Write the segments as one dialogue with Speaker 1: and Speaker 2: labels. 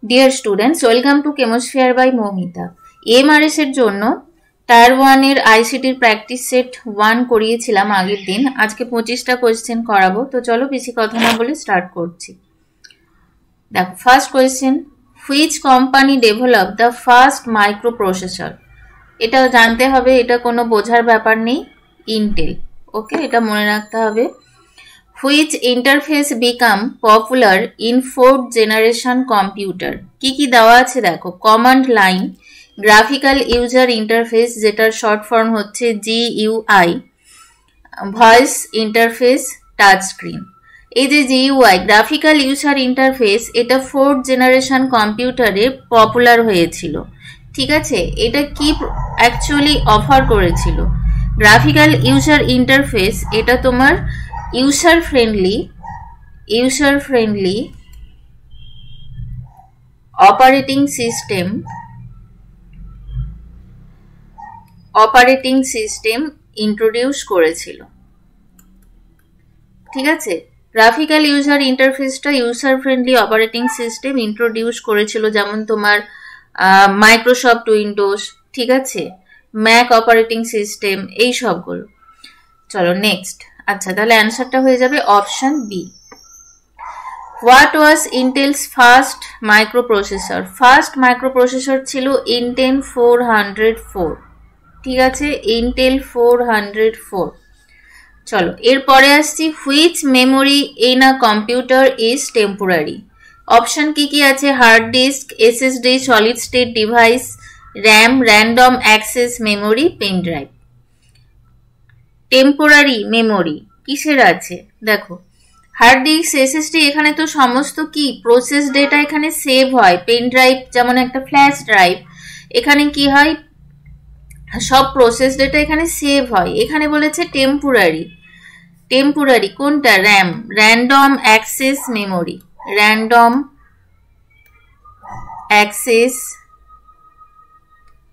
Speaker 1: Deer students, welcome to chemosphere by Moumita. MRS এর জন্য tyre 1 এর আইসিটির প্র্যাকটিস সেট 1 করিয়েছিলাম আগের দিন। আজকে 25টা কোয়েশ্চেন করাবো। তো চলো বেশি কথা না বলে স্টার্ট করছি। দেখো, first question, which company develop the first micro processor? এটা জানতে হবে, এটা কোনো বোঝার ব্যাপার নেই। ইন্টেল। ওকে, এটা মনে রাখতে হবে। Which interface become popular in 4th generation computer? কি দেওয়া আছে দেখো, command line, graphical user interface যেটার শর্ট ফর্ম হচ্ছে GUI, voice interface, touch screen. এই যে GUI গ্রাফিক্যাল ইউজার ইন্টারফেস, এটা 4th জেনারেশন কম্পিউটারে পপুলার হয়েছিল। ঠিক আছে, এটা কি অ্যাকচুয়ালি অফার করেছিল? গ্রাফিক্যাল ইউজার ইন্টারফেস এটা তোমার user friendly operating system introduce করেছিল। ঠিক আছে, গ্রাফিক্যাল ইউজার ইন্টারফেসটা user friendly operating system introduce করেছিল, যেমন তোমার মাইক্রোসফট উইন্ডোজ, ঠিক আছে, ম্যাক অপারেটিং সিস্টেম, এই সবগুলো। চলো নেক্সট। আচ্ছা, তাহলে অ্যান্সারটা হয়ে যাবে option B. What was Intel's first microprocessor? First microprocessor ছিল ইন্টেল 404। ঠিক আছে, ইন্টেল 404। চলো এরপরে আসছি, which memory in a computer is temporary? Option কি আছে? Hard disk, SSD, solid state device, RAM, random access memory, pen drive. Temporary memory কিসের আছে? দেখো, হার্ড ডিস্ক, SSD, এখানে তো সমস্ত কি প্রসেস ডেটা এখানে সেভ হয়। পেন ড্রাইভ যেমন একটা ফ্ল্যাশ ড্রাইভ, এখানে কি হয়, সব প্রসেস ডেটা এখানে সেভ হয়। এখানে বলেছে টেম্পোরারি। টেম্পোরারি কোনটা? RAM, random access memory, random access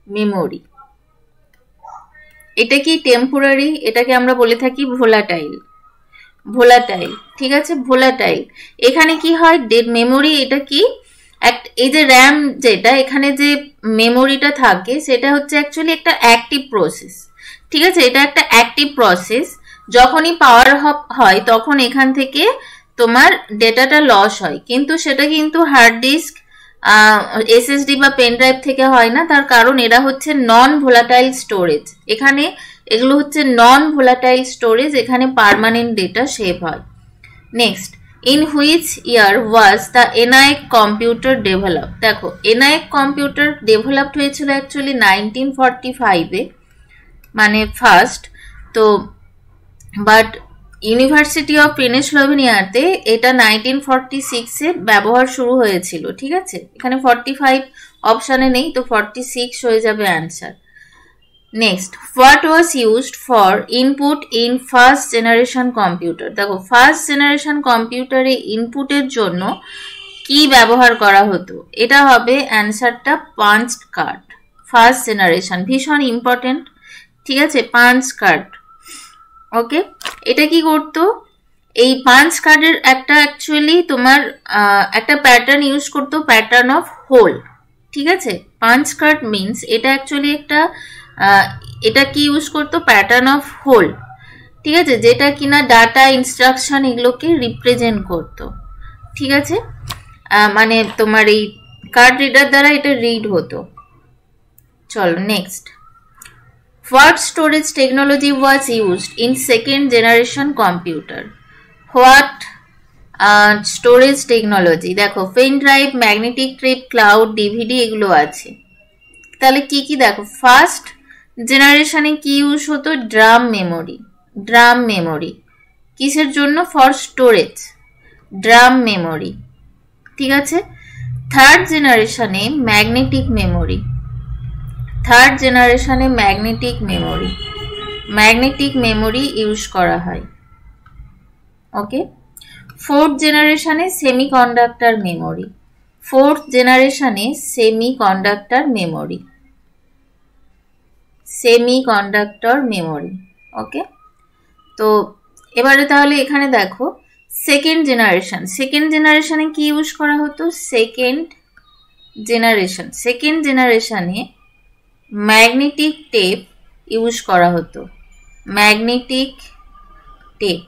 Speaker 1: memory. এটা কি টেম্পোরারি? এটাকে আমরা বলে থাকি ভোলাটাইল। ঠিক আছে, ভোলাটাইল। এখানে কি হয়, মেমোরি, এটা কি এই যে র্যাম যেটা এখানে যে মেমোরিটা থাকে সেটা হচ্ছে অ্যাকচুয়ালি একটা অ্যাক্টিভ প্রসেস। ঠিক আছে, এটা একটা অ্যাক্টিভ প্রসেস। যখনই পাওয়ার হয় তখন এখান থেকে তোমার ডেটাটা লস হয়, কিন্তু সেটা কিন্তু হার্ড ডিস্ক, SSD বা পেন ড্রাইভ থেকে হয় না। তার কারণ এরা হচ্ছে নন ভোলাটাইল স্টোরেজ। এখানে এগুলো হচ্ছে নন ভোলাটাইল স্টোরেজ, এখানে পার্মানেন্ট ডেটা সেভ হয়। Next, in which year was the ENIAC computer develop? দেখো, ENIAC কম্পিউটার ডেভেলপড হয়েছিল অ্যাকচুয়ালি 1945-এ, মানে ফার্স্ট। তো বাট ইউনিভার্সিটি অফ পেনসিলভেনিয়াতে এটা 1946-এ ব্যবহার শুরু হয়েছিল। ঠিক আছে, এখানে 45 অপশানে নেই, তো 46 হয়ে যাবে answer. Next, what was used for input in first generation computer? দেখো, ফার্স্ট জেনারেশন কম্পিউটারে ইনপুটের জন্য কি ব্যবহার করা হতো? এটা হবে অ্যান্সারটা পাঞ্চ কার্ড। ফার্স্ট জেনারেশন ভীষণ ইম্পর্টেন্ট। ঠিক আছে, পাঞ্চ কার্ড। ওকে, এটা কি করতো? এই পাঞ্চ কার্ডের একটা অ্যাকচুয়ালি তোমার একটা প্যাটার্ন ইউজ করতো, প্যাটার্ন অফ হোল। ঠিক আছে, পাঞ্চ কার্ড মিনস এটা অ্যাকচুয়ালি একটা এটা কি ইউজ করতো? Pattern of hole. ঠিক আছে, যেটা কিনা ডাটা, ইনস্ট্রাকশন এগুলোকে রিপ্রেজেন্ট করতো। ঠিক আছে, মানে তোমার এই কার্ড রিডার দ্বারা এটা রিড হতো। চলো next, what storage technology was used in second generation computer? What storage technology? দেখো, pen drive, magnetic tape, cloud, DVD এগুলো আছে। তাহলে কি দেখো, ফার্স্ট জেনারেশনে কি ইউজ হতো? Drum memory. ড্রাম মেমোরি কিসের জন্য? For storage, drum memory. ঠিক আছে, থার্ড জেনারেশনে ম্যাগনেটিক মেমোরি। থার্ড জেনারেশনে ম্যাগনেটিক মেমোরি ইউজ করা হয়। ওকে, ফোর্থ জেনারেশনে সেমিকন্ডাক্টর মেমোরি। ফোর্থ জেনারেশনে সেমিকন্ডাক্টর মেমোরি। ওকে, তো এবারে তাহলে এখানে দেখো, সেকেন্ড জেনারেশনে কি ইউজ করা হতো? সেকেন্ড জেনারেশন, সেকেন্ড জেনারেশনে ম্যাগনেটিক টেপ ইউজ করা হতো, ম্যাগনেটিক টেপ।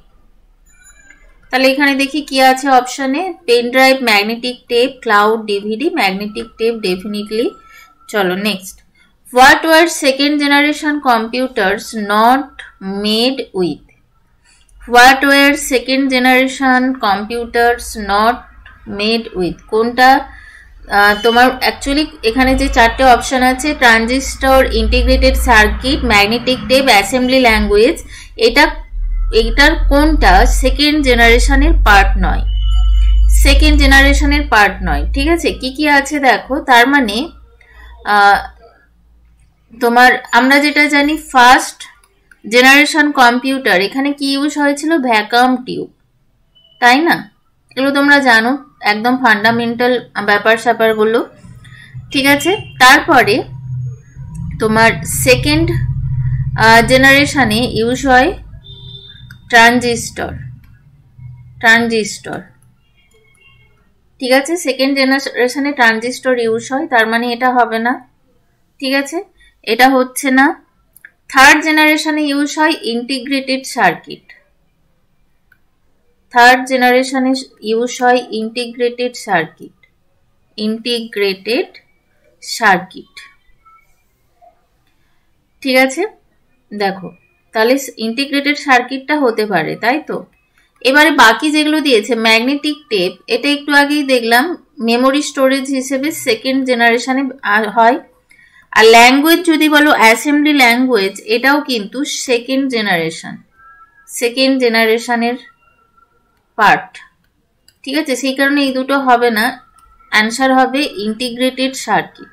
Speaker 1: তাহলে এখানে দেখি কি আছে অপশনে, pen drive, magnetic tape, cloud, DVD, magnetic tape definitely. চলো next, what were second generation computers not made with? What were second generation computers not made with, কোনটা? তোমার অ্যাকচুয়ালি এখানে যে চারটে অপশন আছে, transistor, integrated circuit, magnetic tape, assembly language, এইটার কোনটা second জেনারেশনের পার্ট নয়? সেকেন্ড জেনারেশনের পার্ট নয়, ঠিক আছে। কি কি আছে দেখো, তার মানে তোমার আমরা যেটা জানি ফার্স্ট জেনারেশন কম্পিউটার, এখানে কি ইউজ হয়েছিল? ভ্যাকাম টিউব, তাই না? এগুলো তোমরা জানো, একদম ফান্ডামেন্টাল ব্যাপার স্যাপারগুলো, ঠিক আছে। তারপরে তোমার সেকেন্ড জেনারেশনে ইউজ হয় ট্রানজিস্টর, ট্রানজিস্টর, ঠিক আছে। সেকেন্ড জেনারেশনে ট্রানজিস্টর ইউজ হয়, তার মানে এটা হবে না, ঠিক আছে, এটা হচ্ছে না। থার্ড জেনারেশনে ইউজ হয় ইন্টিগ্রেটেড সার্কিট, থার্ড জেনারেশনে ইউজ হয় ইন্টিগ্রেটেড সার্কিট, ইন্টিগ্রেটেড সার্কিট, ঠিক আছে। দেখো তাহলে ইন্টিগ্রেটেড সার্কিটটা হতে পারে, তাই তো। এবারে বাকি যেগুলো দিয়েছে, ম্যাগনেটিক টেপ, এটা একটু আগেই দেখলাম মেমোরি স্টোরেজ হিসেবে সেকেন্ড জেনারেশনে হয়। আর ল্যাঙ্গুয়েজ যদি বলো অ্যাসেম্বলি ল্যাঙ্গুয়েজ, এটাও কিন্তু সেকেন্ড জেনারেশন, সেকেন্ড জেনারেশনের পার্ট, ঠিক আছে। সেই কারণে এই দুটো হবে না, অ্যান্সার হবে ইন্টিগ্রেটেড সার্কিট,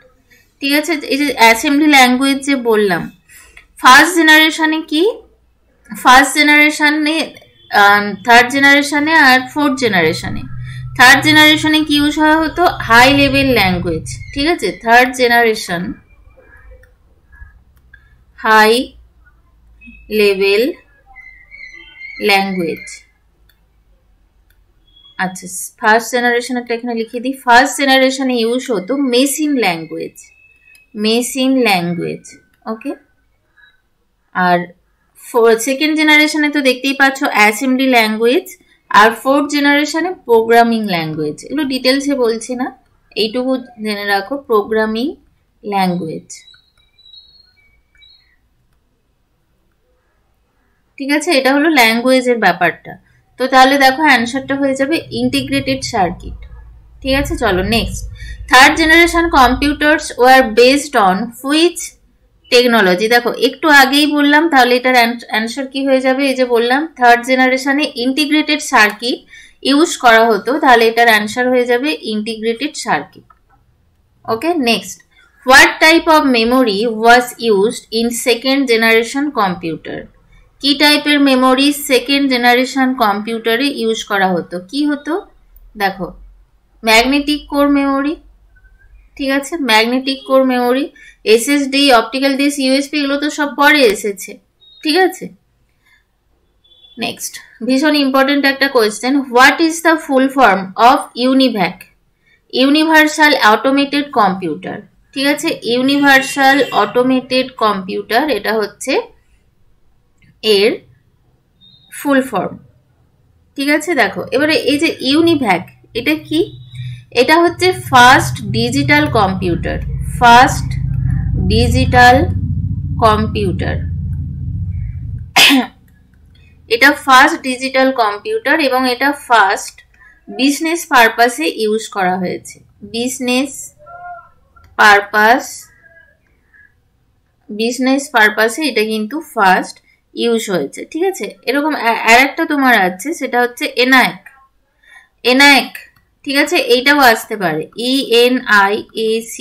Speaker 1: ঠিক আছে। এই যে অ্যাসেম্বলি ল্যাঙ্গুয়েজ যে বললাম, ফার্স্ট জেনারেশনে কি, ফার্স্ট জেনারেশনে, থার্ড জেনারেশনে আর ফোর্থ জেনারেশনে, থার্ড জেনারেশনে কি ইউজ হওয়া হতো? হাই লেভেল ল্যাঙ্গুয়েজ, ঠিক আছে। Third generation high level language, আচ্ছা। ফার্স্ট জেনারেশনটা এখানে লিখে দিই, ফার্স্ট জেনারেশনে ইউজ হতো machine language, machine language, okay. আর সেকেন্ড জেনারেশনে তো দেখতেই পাচ্ছ অ্যাসেম্বলি ল্যাঙ্গুয়েজ, আর ফোর্থ জেনারেশনে প্রোগ্রামিং ল্যাঙ্গুয়েজ। এগুলো ডিটেলসে বলছি না, এইটুকু জেনে রাখো, প্রোগ্রামিং ল্যাঙ্গুয়েজ, ঠিক আছে। এটা হলো ল্যাঙ্গুয়েজের ব্যাপারটা। তো তাহলে দেখো অ্যান্সারটা হয়ে যাবে ইন্টিগ্রেটেড সার্কিট, ঠিক আছে। চলো next, third generation computers were based on which technology? দেখো একটু আগেই বললাম, তাহলে এটার অ্যান্সার কি হয়ে যাবে? এই যে বললাম থার্ড জেনারেশনে ইন্টিগ্রেটেড সার্কিট ইউজ করা হতো, তাহলে এটার অ্যান্সার হয়ে যাবে integrated circuit, okay. Next, what type of memory was used in second generation computer? কি টাইপের মেমোরি সেকেন্ড জেনারেশন কম্পিউটারে ইউজ করা হতো? কি হতো? দেখো ম্যাগনেটিক কোর মেমোরি, ঠিক আছে, magnetic core memory, SSD, optical disk, USB, এগুলো তো সব পরে এসেছে, ঠিক আছে। নেক্সট, ভীষণ ইম্পর্টেন্ট একটা question, what is the full form of UNIVAC? Universal automated computer, ঠিক আছে, ইউনিভার্সাল অটোমেটেড কম্পিউটার, এটা হচ্ছে এর ফুল ফর্ম, ঠিক আছে। দেখো এবারে এই যে ইউনিভ্যাক, এটা কি? এটা হচ্ছে first digital computer, first digital computer, এটা ফার্স্ট ডিজিটাল কম্পিউটার এবং এটা ফার্স্ট বিজনেস পারপাসে ইউজ করা হয়েছে, বিজনেস পারপাস, বিজনেস পারপাসে এটা কিন্তু ফার্স্ট ইউজ হয়েছে, ঠিক আছে। এরকম আর একটা তোমার আছে, সেটা হচ্ছে এনায়েক, এনায়েক, ঠিক আছে, এইটাও আসতে পারে, ENIAC,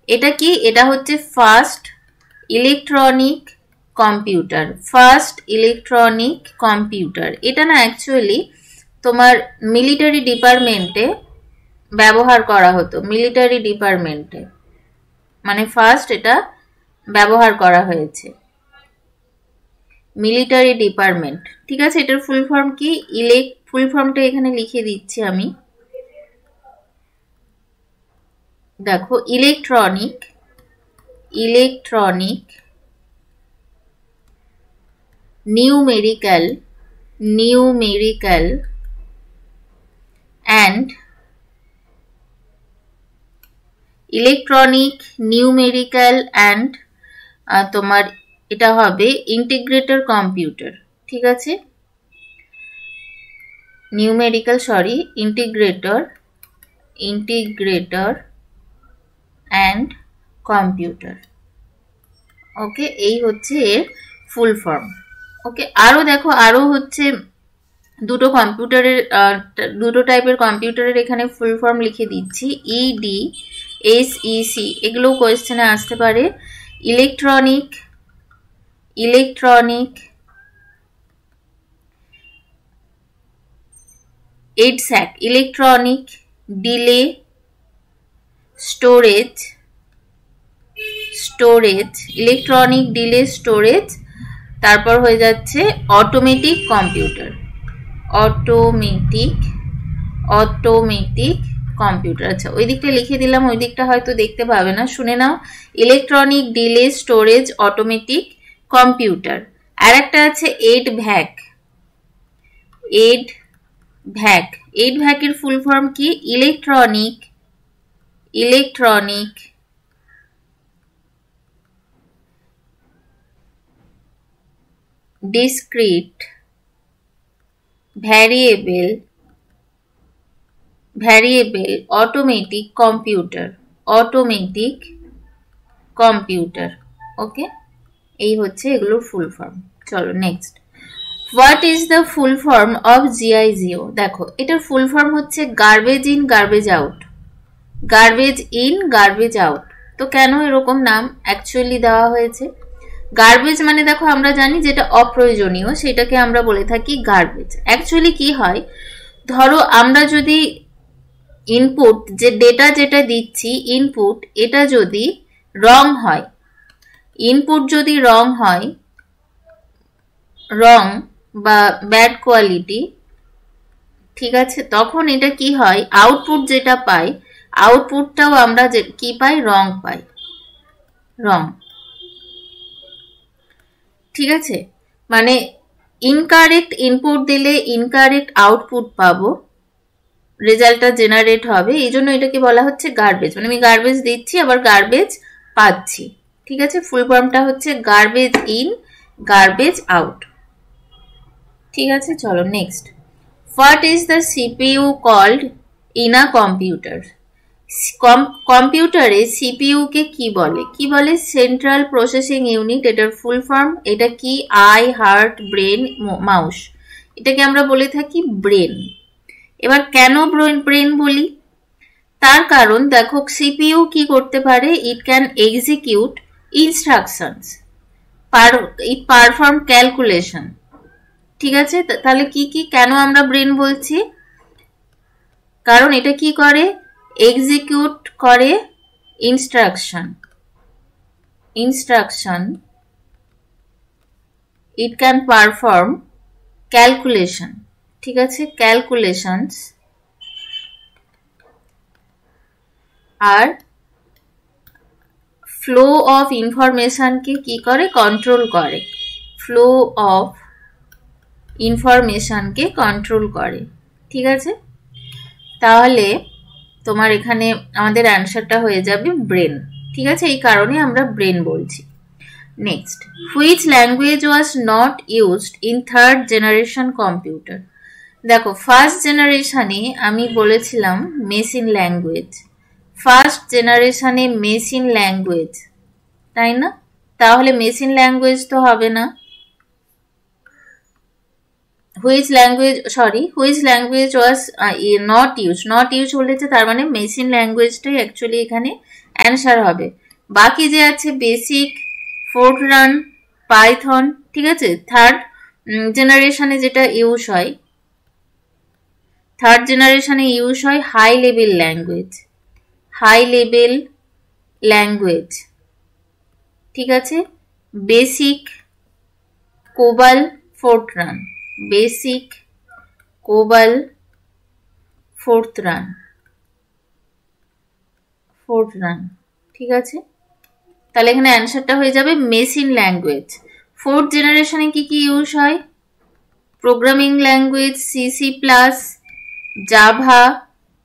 Speaker 1: এটা কি? এটা হচ্ছে first electronic computer, first electronic computer. এটা না অ্যাকচুয়ালি তোমার মিলিটারি ডিপার্টমেন্টে ব্যবহার করা হতো, মিলিটারি ডিপার্টমেন্টে, মানে ফার্স্ট এটা ব্যবহার করা হয়েছে মিলিটারি ডিপার্টমেন্ট, ঠিক আছে। এটার ফুল ফর্ম কি? ফুল ফর্মটা এখানে লিখে দিচ্ছি আমি, দেখো electronic, electronic, numerical, numerical and electronic, numerical and তোমার এটা হবে ইন্টিগ্রেটর কম্পিউটার। ঠিক আছে, numerical sorry integrator, integrator and computer. Okay, এই হচ্ছে এর ফুল ফর্ম। ওকে, আরো দেখো আরো হচ্ছে দুটো কম্পিউটারের দুটো টাইপের কম্পিউটারের এখানে ফুল ফর্ম লিখে দিচ্ছি। ইডি এসইসি এগুলো কোয়েশ্চেনে আসতে পারে। Electronic, electronic EDSAC, electronic delay storage, storage, electronic delay storage, তারপর হয়ে যাচ্ছে automatic computer, automatic, automatic computer. আচ্ছা ওই দিকটা লিখে দিলাম, ওই দিকটা হয়তো দেখতে পাবে না, শুনে নাও। Electronic delay storage automatic computer. আর একটা আছে EDVAC, EDVAC, EDVAC এর ফুল ফর্ম কি? Electronic, electronic discrete variable, variable automatic computer, automatic computer। Okay, এই হচ্ছে এগুলোর ফুল ফর্ম। চলো next, what is the full form of GIGO? দেখো এটার ফুল ফর্ম হচ্ছে garbage in garbage out, garbage in garbage out. তো কেন এরকম নাম অ্যাকচুয়ালি দেওয়া হয়েছে? গার্বেজ মানে দেখো আমরা জানি যেটা অপ্রয়োজনীয় সেটাকে আমরা বলে থাকি গার্বেজ। অ্যাকচুয়ালি কি হয়, ধরো আমরা যদি ইনপুট যে ডেটা যেটা দিচ্ছি ইনপুট, এটা যদি রং হয়, ইনপুট যদি রং হয়, রং বা ব্যাড কোয়ালিটি, ঠিক আছে, তখন এটা কি হয়, আউটপুট যেটা পাই আউটপুটটাও আমরা কি পাই, রং পাই, রং। ঠিক আছে, মানে ইনকারেক্ট ইনপুট দিলে ইনকারেক্ট আউটপুট পাবো, রেজাল্টটা জেনারেট হবে, এই জন্য এটাকে বলা হচ্ছে গার্বেজ। মানে আমি গার্বেজ দিচ্ছি আবার গার্বেজ পাচ্ছি। ঠিক আছে, ফুল ফর্মটা হচ্ছে গার্বেজ ইন গার্বেজ আউট। ঠিক আছে, চলো next, what is the CPU called in a computer? কম্পিউটারে সিপিইউ কে কি বলে? কি বলে? সেন্ট্রাল প্রসেসিং ইউনিট, এটার ফুল ফর্ম। এটা কি? আই, হার্ট, ব্রেন, মাউস, এটাকে আমরা বলে থাকি ব্রেন। এবার কেন ব্রেন বলি? তার কারণ দেখো সিপিইউ কি করতে পারে, it can execute instructions, it perform calculation. ঠিক আছে, তাহলে কি কি কেন আমরা ব্রেন বলছি? কারণ এটা কি করে, এক্সিকিউট করে instruction, instruction, it can perform calculation. ঠিক আছে, ক্যালকুলেশনস, আর ফ্লো অফ ইনফরমেশনকে কি করে, কন্ট্রোল করে, ফ্লো অফ ইনফরমেশনকে কন্ট্রোল করে। ঠিক আছে, তাহলে তোমার এখানে আমাদের অ্যান্সারটা হয়ে যাবে ব্রেন। ঠিক আছে, এই কারণে আমরা ব্রেন বলছি। Next, which language was not used in third generation computer? দেখো ফার্স্ট জেনারেশনে আমি বলেছিলাম মেশিন ল্যাঙ্গুয়েজ, ফার্স্ট জেনারেশনে মেশিন ল্যাঙ্গুয়েজ, তাই না? তাহলে মেশিন ল্যাঙ্গুয়েজ তো হবে না। Which language, sorry, which language was not use, not use বলেছে, তার মানে মেশিন ল্যাঙ্গুয়েজটাই অ্যাকচুয়ালি এখানে অ্যান্সার হবে। বাকি যে আছে বেসিক, ফোরট্রান, পাইথন, ঠিক আছে, থার্ড জেনারেশনে যেটা ইউজ হয়, থার্ড জেনারেশনে ইউজ হয় high level language, high level language. ঠিক আছে, BASIC, COBOL, FORTRAN, BASIC, COBOL, FORTRAN, FORTRAN, ঠিক আছে। তাহলে এখানে অ্যান্সারটা হয়ে যাবে মেশিন ল্যাঙ্গুয়েজ। ফোর্থ জেনারেশনে কি কি ইউজ হয়? প্রোগ্রামিং ল্যাঙ্গুয়েজ, C++, জাভা,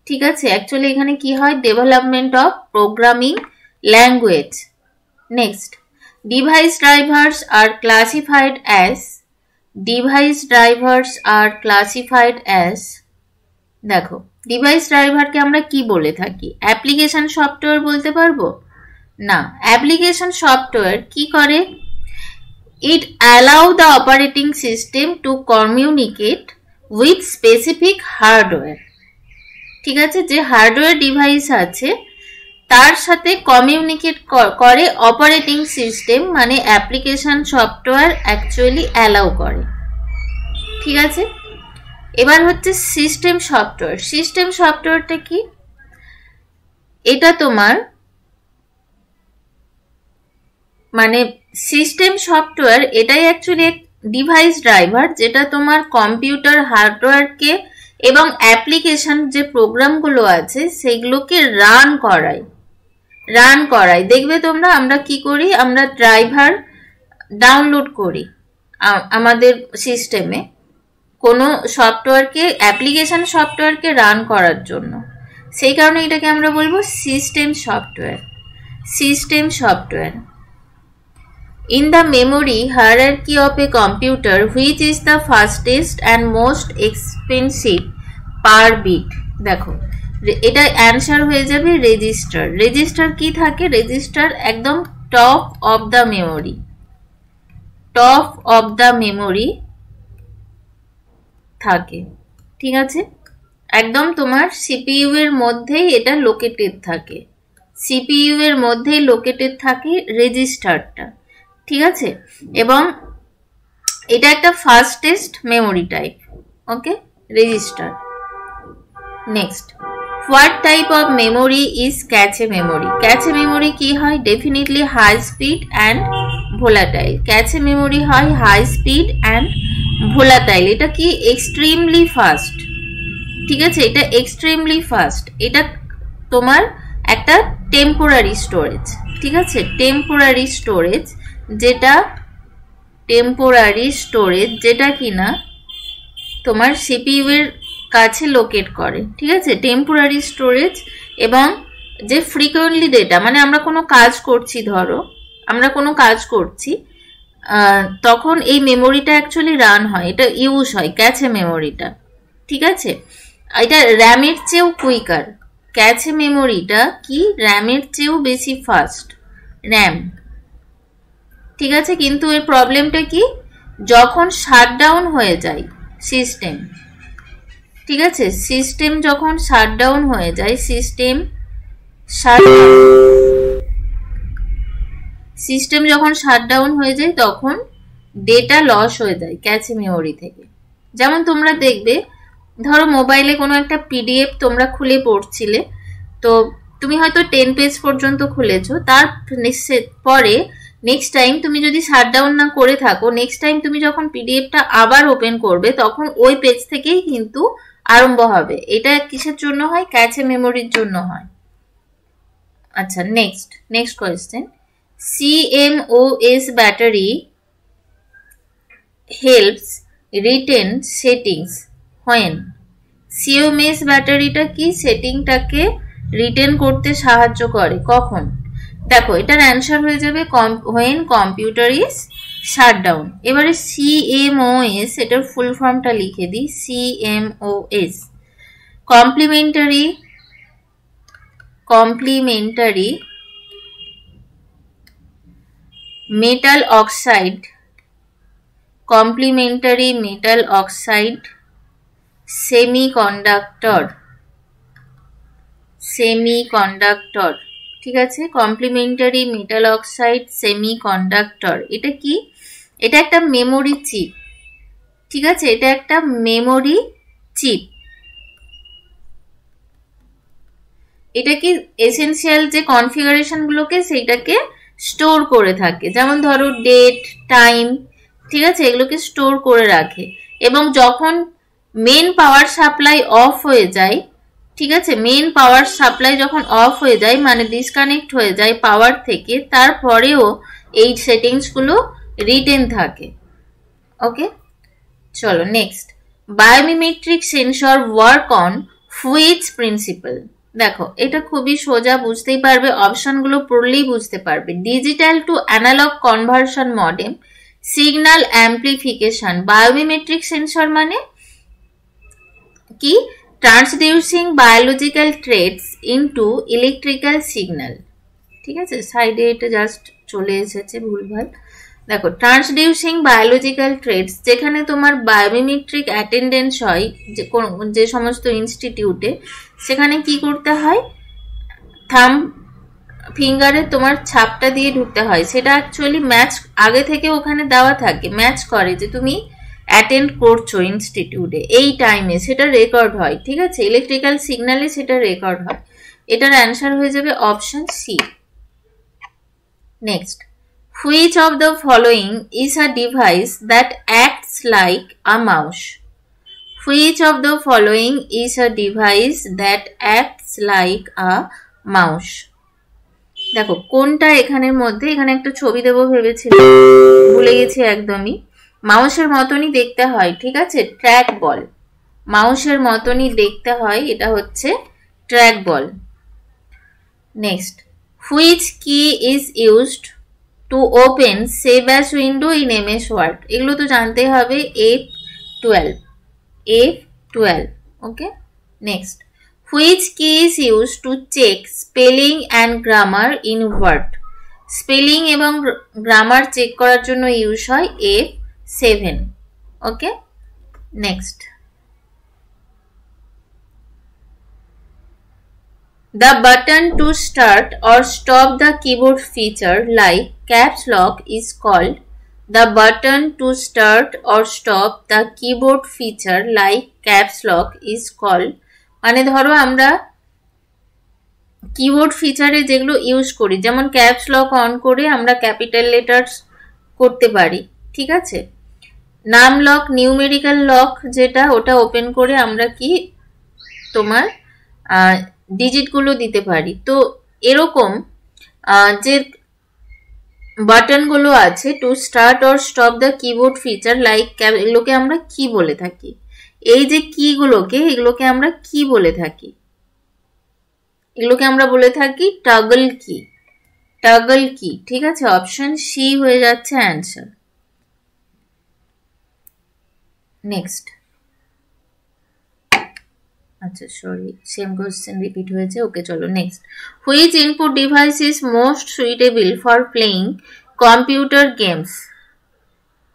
Speaker 1: ঠিক আছে। অ্যাকচুয়ালি এখানে কি হয়? Development of programming language. Next, device drivers are classified as, device drivers are classified as, দেখো ডিভাইস ড্রাইভারকে আমরা কি বলে থাকি? অ্যাপ্লিকেশন সফটওয়্যার বলতে পারবো না। অ্যাপ্লিকেশন সফটওয়্যার কি করে? It allow the operating system to communicate with specific hardware, ঠিক আছে। যে হার্ডওয়্যার ডিভাইস আছে তার সাথে কমিউনিকেট করে অপারেটিং সিস্টেম, মানে অ্যাপ্লিকেশন সফটওয়্যার অ্যাকচুয়ালি অ্যালাউ করে, ঠিক আছে। এবার হচ্ছে সিস্টেম সফটওয়্যার। সিস্টেম সফটওয়্যারটা কি? এটা তোমার মানে সিস্টেম সফটওয়্যার এটাই অ্যাকচুয়ালি এক ডিভাইস ড্রাইভার, যেটা তোমার কম্পিউটার হার্ডওয়্যারকে এবং অ্যাপ্লিকেশন যে প্রোগ্রামগুলো আছে সেগুলোকে রান করায়। দেখবে তোমরা আমরা কি করি? আমরা ড্রাইভার ডাউনলোড করি আমাদের সিস্টেমে কোনো সফটওয়্যারকে, অ্যাপ্লিকেশন সফটওয়্যারকে রান করার জন্য। সেই কারণে এটাকে আমরা বলবো system software. System software. In the memory hierarchy of a computer, which is the fastest and most expensive per bit? দেখো এটা অ্যান্সার হয়ে যাবে রেজিস্টার। রেজিস্টার কি থাকে? রেজিস্টার একদম top of the memory, top of the memory থাকে, ঠিক আছে। একদম তোমার সিপিইউ এর মধ্যেই এটা লোকেটেড থাকে, সিপিইউ এর মধ্যেই লোকেটেড থাকে রেজিস্টারটা, ঠিক আছে। এবং এটা একটা fastest memory type, okay, register. Next, what type of memory is cache memory? Cache memory কি হয়? Definitely high speed and volatile. Cache memory হয় হাই স্পিড অ্যান্ড ভোলাটাইল। এটা কি? এক্সট্রিমলি ফাস্ট, ঠিক আছে। এটা এক্সট্রিমলি ফাস্ট। এটা তোমার একটা টেম্পোরারি স্টোরেজ, ঠিক আছে। টেম্পোরারি স্টোরেজ, যেটা কিনা তোমার সিপিইউ এর কাছে লোকেট করে, ঠিক আছে। Temporary storage. এবং যে ফ্রিকোয়েন্টলি ডেটা, মানে আমরা কোনো কাজ করছি, ধরো আমরা কোনো কাজ করছি, তখন এই মেমোরিটা অ্যাকচুয়ালি রান হয়, এটা ইউজ হয় ক্যাচে মেমোরিটা, ঠিক আছে। এটা র্যামের চেয়েও কুইকার। ক্যাচে মেমোরিটা কি? র্যামের চেয়েও বেশি ফাস্ট, র্যাম, ঠিক আছে। কিন্তু এর প্রবলেমটা কি? যখন শাটডাউন হয়ে যায় সিস্টেম, ঠিক আছে, সিস্টেম যখন শাটডাউন হয়ে যায়, সিস্টেম যখন শাটডাউন হয়ে যায় তখন ডেটা লস হয়ে যায় ক্যাচে মেমোরি থেকে। যেমন তোমরা দেখবে, ধরো মোবাইলে কোনো একটা পিডিএফ তোমরা খুলে পড়ছিলে, তো তুমি হয়তো 10 পেজ পর্যন্ত খুলেছো, তার পরে নেক্সট টাইম তুমি যদি শাটডাউন না করে থাকো, নেক্সট টাইম তুমি যখন পিডিএফটা আবার ওপেন করবে তখন ওই পেজ থেকেই কিন্তু আরম্ভ হবে। এটা কিসের জন্য হয়? ক্যাচে মেমোরির জন্য হয়। আচ্ছা, next question. CMOS battery helps written settings when? CMOS ব্যাটারিটা কি? সেটিংটাকে রিটেন করতে সাহায্য করে কখন? দেখো এটার অ্যান্সার হয়ে যাবে হোয়েন কম্পিউটার ইজ শাটডাউন। এবারে CMOS, এটার ফুল ফর্মটা লিখে দিই। CMOS complementary metal oxide, complementary metal oxide semiconductor, ঠিক আছে। কমপ্লিমেন্টারি মেটাল অক্সাইড সেমিকন্ডাক্টর, এটা কি? এটা একটা মেমোরি চিপ, ঠিক আছে। এটা একটা মেমোরি চিপ। এটা কি? এসেনশিয়াল যে কনফিগারেশন গুলোকে সেইটাকে স্টোর করে থাকে, যেমন ধরো ডেট, টাইম, ঠিক আছে, এগুলোকে স্টোর করে রাখে। এবং যখন মেন পাওয়ার সাপ্লাই অফ হয়ে যায় ঠিক আছে, মেন পাওয়ার সাপ্লাই যখন অফ হয়ে যায় মানে ডিসকানেক্ট হয়ে যায় পাওয়ার থেকে, তারপরেও এই সেটিংসগুলো রিটেন থাকে। ওকে, চলো next. Biomimetric sensor work on which principle. দেখো এটা খুবই সোজা, বুঝতেই পারবে, অপশনগুলো পড়লেই বুঝতে পারবে। Digital to analog conversion modem, signal amplification. Biomimetric sensor মানে কি? Transducing biological traits into electrical signal. ঠিক আছে, সাইডে এটা জাস্ট চলে এসেছে ভুলভাল। দেখো, ট্রান্সডিউসিং বায়োলজিক্যাল ট্রেটস, যেখানে তোমার বায়োমিমেট্রিক অ্যাটেন্ডেন্স হয় যে সমস্ত ইনস্টিটিউটে, সেখানে কি করতে হয়? থাম্ব ফিঙ্গারে তোমার ছাপটা দিয়ে ঢুকতে হয়। সেটা অ্যাকচুয়ালি ম্যাচ আগে থেকে ওখানে দেওয়া থাকে, ম্যাচ করে যে তুমি অ্যাটেন্ড করছো ইনস্টিটিউটে এই টাইমে, সেটা রেকর্ড হয়। ঠিক আছে, ইলেকট্রিক্যাল সিগন্যালে সেটা রেকর্ড হয়। এটার অ্যান্সার হয়ে যাবে option C. Next, which of the following is a device that acts like a mouse? Which of the following is a device that acts like a mouse? দেখো কোনটা এখানের মধ্যে, এখানে একটা ছবি দেবো ভেবেছিলাম, ভুলে গেছি একদমই। মাউসের মতনই দেখতে হয়, ঠিক আছে, ট্র্যাক বল। মাউসের মতনই দেখতে হয়, এটা হচ্ছে track ball. Next, which key is used to open save as window in MS Word? এগুলো তো জানতেই হবে, F12, F12, okay. Next, which key is used to check spelling and grammar in Word? Spelling এবং grammar check করার জন্য use হয় F7, okay. Next, the button to start or stop the keyboard feature like caps lock is called. The button to start or stop the keyboard feature like caps lock is called. মানে ধরো আমরা keyboard ফিচারে যেগুলো use করি, যেমন caps lock on করে আমরা capital letters করতে পারি, ঠিক আছে। নাম লক, নিউমেরিক্যাল লক যেটা, ওটা ওপেন করে আমরা কি তোমার ডিজিটগুলো দিতে পারি। তো এরকম যে বাটনগুলো আছে, to start or stop the keyboard feature like, এগুলোকে আমরা কি বলে থাকি? এই যে কিগুলোকে, এগুলোকে আমরা কি বলে থাকি? এগুলোকে আমরা বলে থাকি টগল কি, টগল কি, ঠিক আছে। অপশন সি হয়ে যাচ্ছে অ্যান্সার। নেক্সট, আচ্ছা সরি, সেম কোশ্চেন রিপিট হয়েছে, ওকে চলো next. Which input device is most suitable for playing computer games?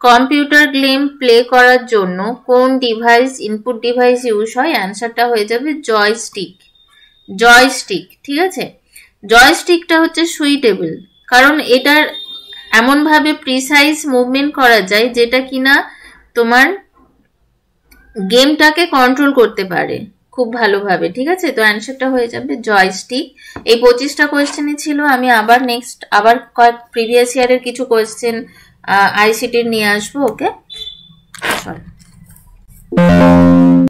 Speaker 1: Computer game play করার জন্য কোন ডিভাইস, ইনপুট ডিভাইস ইউজ হয়? অ্যান্সারটা হয়ে যাবে জয়স্টিক, জয়স্টিক, ঠিক আছে। জয়স্টিকটা হচ্ছে সুইটেবল কারণ এটার এমনভাবে প্রিসাইজ মুভমেন্ট করা যায় যেটা কিনা তোমার গেমটাকে কন্ট্রোল করতে পারে খুব ভালোভাবে, ঠিক আছে। তো অ্যান্সারটা হয়ে যাবে জয়স্টিক। এই 25টা কোয়েশ্চেনই ছিল। আমি আবার নেক্সট কয়েক প্রিভিয়াস ইয়ারের কিছু কোয়েশ্চেন আইসিটির নিয়ে আসবো, ওকে চল।